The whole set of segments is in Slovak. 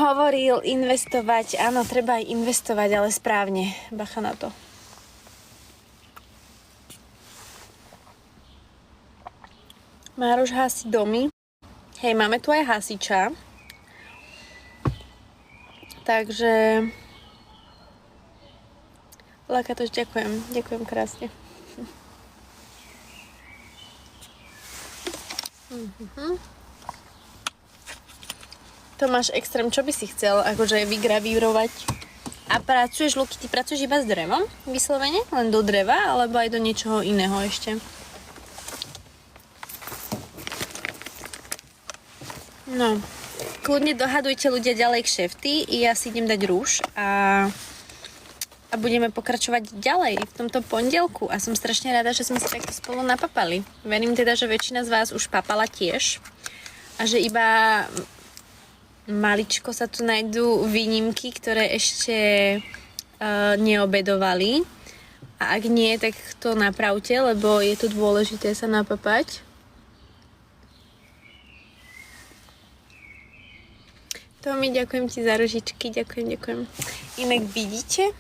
hovoril investovať, áno, treba aj investovať, ale správne. Bacha na to. Mároš hasí domy. Hej, máme tu aj hasiča. Takže... Lakatoš, ďakujem. Ďakujem krásne. Tomáš Extrém, čo by si chcel akože vygravírovať? A pracuješ, Luky, ty pracuješ iba s drevom? Vyslovene? Len do dreva? Alebo aj do niečoho iného ešte? No, kľudne dohadujte ľudia ďalej kšefty i ja si idem dať rúž a budeme pokračovať ďalej v tomto pondelku a som strašne rada, že sme si takto spolu napapali. Verím teda, že väčšina z vás už papala tiež a že iba maličko sa tu nájdú výnimky, ktoré ešte neobedovali a ak nie, tak to napravte, lebo je to dôležité sa napapať. Tomi, ďakujem ti za ružičky, ďakujem. Inak vidíte,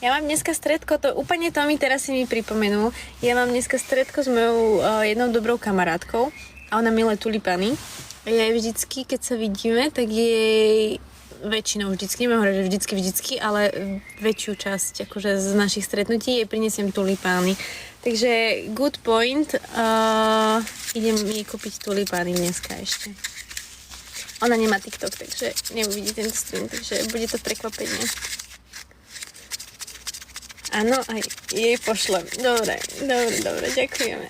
ja mám dneska stredko, to úplne Tomi teraz si mi pripomenul, ja mám dneska stredko s mojou jednou dobrou kamarátkou a ona miluje tulipany. A ja vždycky, keď sa vidíme, tak jej väčšinou vždycky, neviem hovoriť, že vždycky, ale väčšiu časť akože z našich stretnutí jej prinesiem tulipány. Takže good point, idem jej kúpiť tulipány dneska ešte. Ona nemá TikTok, takže neuvidí tento stream, takže bude to prekvapenie. Áno, aj jej pošlem. Dobre, ďakujeme.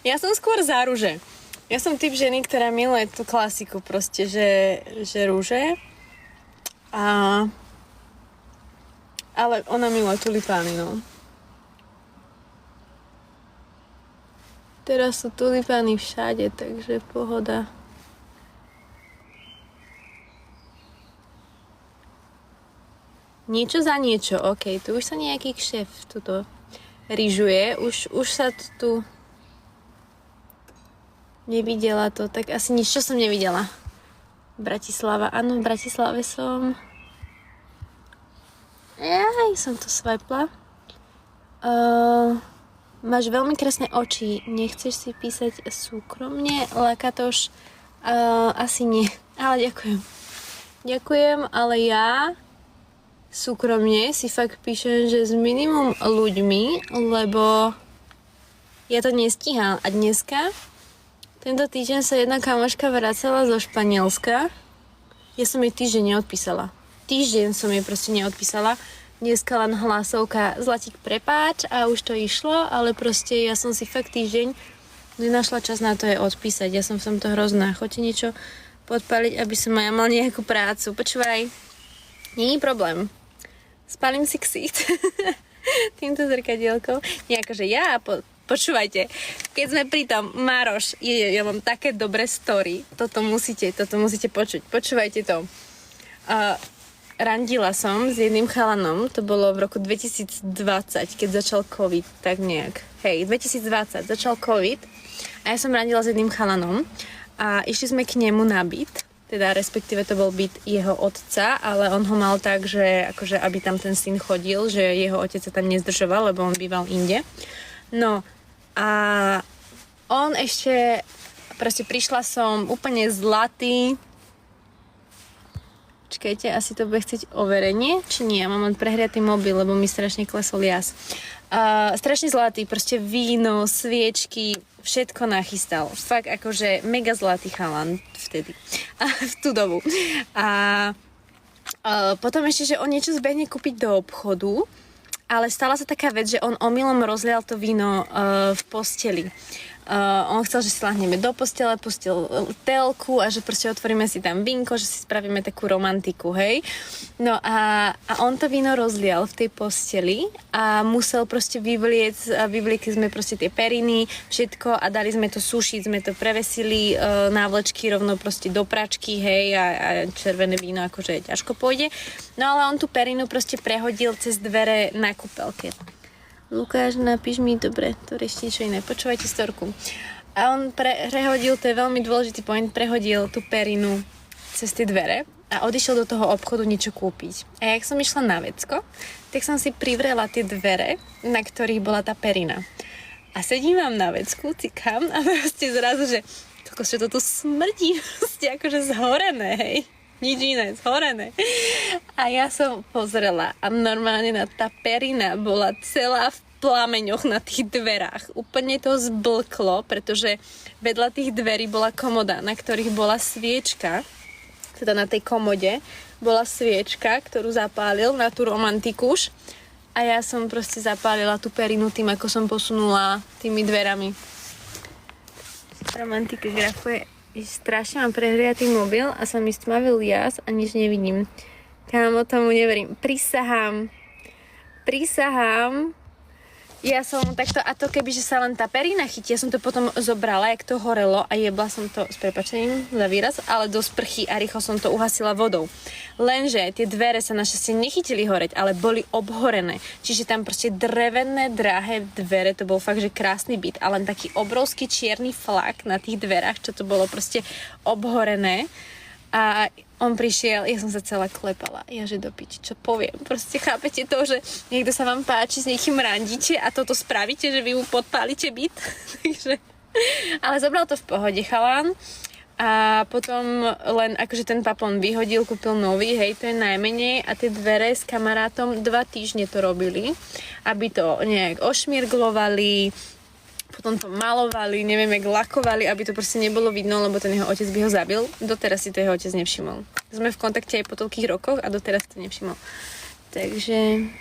Ja som skôr za rúže. Ja som typ ženy, ktorá miluje tú klasiku proste, že rúže. Ale ona miluje tulipány, no. Teraz sú tulipány všade, takže pohoda. Niečo za niečo, ok, tu už sa nejaký kšef tuto ryžuje, už sa tu nevidela to, tak asi nič, čo som nevidela. Bratislava, áno, v Bratislave som. Som to swipla. Máš veľmi krásne oči, nechceš si písať súkromne, Lakatoš? Asi nie, ale ďakujem. Ďakujem, ale ja súkromne si fakt píšem, že s minimum ľuďmi, lebo ja to nestíham. A dneska, tento týždeň sa jedna kamoška vracala zo Španielska. Ja som jej týždeň neodpísala. Týždeň som jej proste neodpísala. Dneska len hlasovka Zlatík prepáč a už to išlo, ale proste ja som si fakt týždeň nenašla čas na to jej odpísať. Ja som v tomto hrozná. Choďte niečo podpaliť, aby som ja mal nejakú prácu. Počúvaj, nie je problém. Spalím si ksít týmto zrkadielkou. Nie akože ja, počúvajte, keď sme pri tom, Mároš, ja mám také dobré story, toto musíte počuť. Počúvajte to. Randila som s jedným chalanom, to bolo v roku 2020, keď začal COVID, tak nejak. Hej, 2020 začal COVID a ja som randila s jedným chalanom a išli sme k nemu na byt. Teda respektíve to bol byt jeho otca, ale on ho mal tak, že akože aby tam ten syn chodil, že jeho otec sa tam nezdržoval, lebo on býval inde. No a on ešte, proste prišla som úplne zlatý. Čakajte, asi to bude chcieť overenie, či nie? Ja mám len prehriatý mobil, lebo mi strašne klesol jas. Strašne zlatý, proste víno, sviečky, všetko nachystal. Fakt akože mega zlatý chalan vtedy. V tú dobu. A potom ešte, že on niečo zbehne kúpiť do obchodu, ale stala sa taká vec, že on omylom rozlial to víno v posteli. On chcel, že si lahneme do postele, pustil telku a že proste otvoríme si tam vínko, že si spravíme takú romantiku, hej. No a on to víno rozlial v tej posteli a musel proste vyvliekli sme proste tie periny, všetko a dali sme to sušiť, sme to prevesili, návlečky rovno proste do pračky, hej, a červené víno akože ťažko pôjde. No ale on tú perinu proste prehodil cez dvere na kúpeľke. Lukáš, napíš mi, dobre, to ešte niečo iné, počúvajte storku. A on prehodil, to je veľmi dôležitý point, prehodil tú perinu cez tie dvere a odišiel do toho obchodu niečo kúpiť. A jak som išla na vecko, tak som si privrela tie dvere, na ktorých bola tá perina. A sedím vám na vecku, cikám a proste zrazu, že že to tu smrdí, proste akože zhorené, hej. Nič iné, zhorené. A ja som pozrela a normálne tá perina bola celá v plameňoch na tých dverách. Úplne to zblklo, pretože vedľa tých dverí bola komoda, na ktorých bola sviečka, teda na tej komode bola sviečka, ktorú zapálil na tú romantikuš a ja som proste zapálila tú perinu tým, ako som posunula tými dverami. Romantika grafuje. Strašne mám prehriatý mobil a sa mi stmavil jas a nič nevidím. Kámo, tomu neverím. Prisahám. Ja som takto, a to kebyže sa len tá perina chytí, ja som to potom zobrala, jak to horelo a jebla som to, s prepáčením za výraz, ale do sprchy a rýchlo som to uhasila vodou. Lenže tie dvere sa našťastie nechytili horeť, ale boli obhorené. Čiže tam proste drevené, drahé dvere, to bol fakt, že krásny byt, ale len taký obrovský čierny flak na tých dverách, čo to bolo proste obhorené. A on prišiel, ja som sa celá klepala. Ja, že do piči, čo poviem. Proste chápete to, že niekto sa vám páči, s niekým randíte a toto spravíte, že vy mu podpálite byt. Takže... Ale zobral to v pohode chalán. A potom len akože ten papon vyhodil, kúpil nový, hej, to je najmenej. A tie dvere s kamarátom 2 týždne to robili, aby to nejak ošmirglovali, potom to malovali, neviem, jak lakovali, aby to proste nebolo vidno, lebo ten jeho otec by ho zabil. Doteraz si to jeho otec nevšimol. Sme v kontakte aj po toľkých rokoch a doteraz to nevšimol. Takže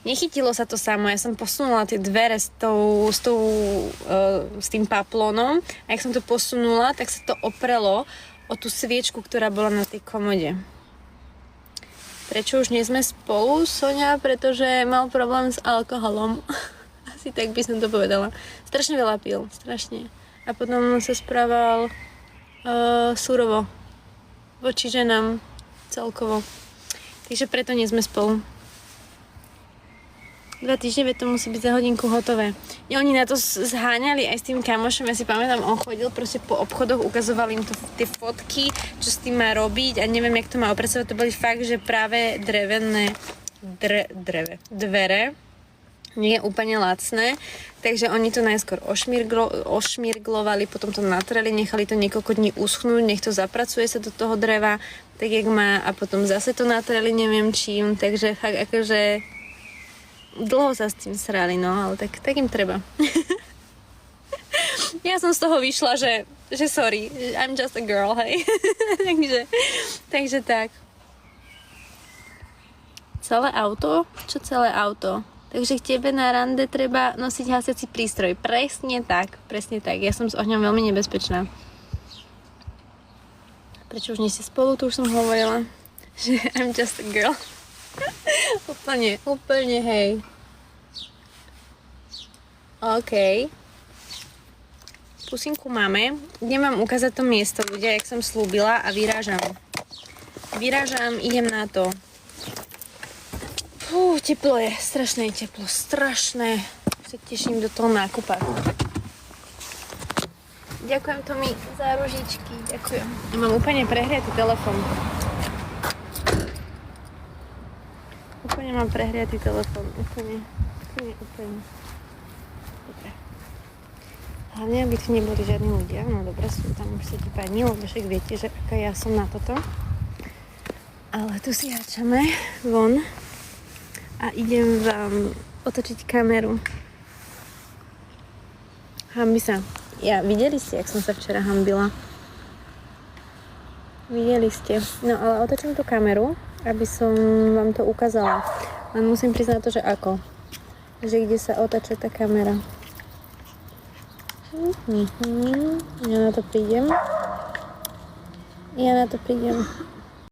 nechytilo sa to samo. Ja som posunula tie dvere s tým paplónom a jak som to posunula, tak sa to oprelo o tú sviečku, ktorá bola na tej komode. Prečo už nie sme spolu, Soňa? Pretože mal problém s alkoholom. Asi tak by som to povedala. Strašne veľa pil, strašne. A potom sa správal surovo voči ženám celkovo. Takže preto nie sme spolu. 2 týždne, to musí byť za hodinku hotové. Oni na to zháňali aj s tým kamošom, ja si pamätám, on chodil proste po obchodoch, ukazoval im to tie fotky, čo s tým má robiť a neviem, jak to má opracovať. To boli fakt, že práve drevené dvere, nie je úplne lacné, takže oni to najskôr ošmirglovali, potom to natreli, nechali to niekoľko dní uschnúť, nech to zapracuje sa do toho dreva, tak jak má, a potom zase to natreli neviem čím, takže fakt akože dlho sa s tým srali, no, ale tak im treba. Ja som z toho vyšla, že sorry, I'm just a girl, hej. takže tak. Celé auto? Čo celé auto? Takže k tebe na rande treba nosiť hasiaci prístroj. Presne tak. Ja som s ohňom veľmi nebezpečná. Prečo už nie ste spolu? To už som hovorila. Že I'm just a girl. úplne, hej. OK. Pusinku máme. Idem vám ukázať to miesto, ľudia, jak som slúbila, a vyrážam. Idem na to. Teplo je, strašné teplo, strašné. Sa teším do toho nákupa. Ďakujem Tomi za ružičky, ďakujem. Mám úplne prehriatý telefon. Úplne. Dobre. Hlavne, aby tu neboli žiadni ľudia. No dobre, sú tam už sedí pani, lebo však viete, že aká ja som na toto. Ale tu si háčame von. A idem vám otočiť kameru. Hanbi sa. Videli ste, jak som sa včera hanbila? Videli ste. No ale otočím tú kameru, aby som vám to ukázala. Len musím priznať to, že ako. Že kde sa otača tá kamera. Ja na to prídem.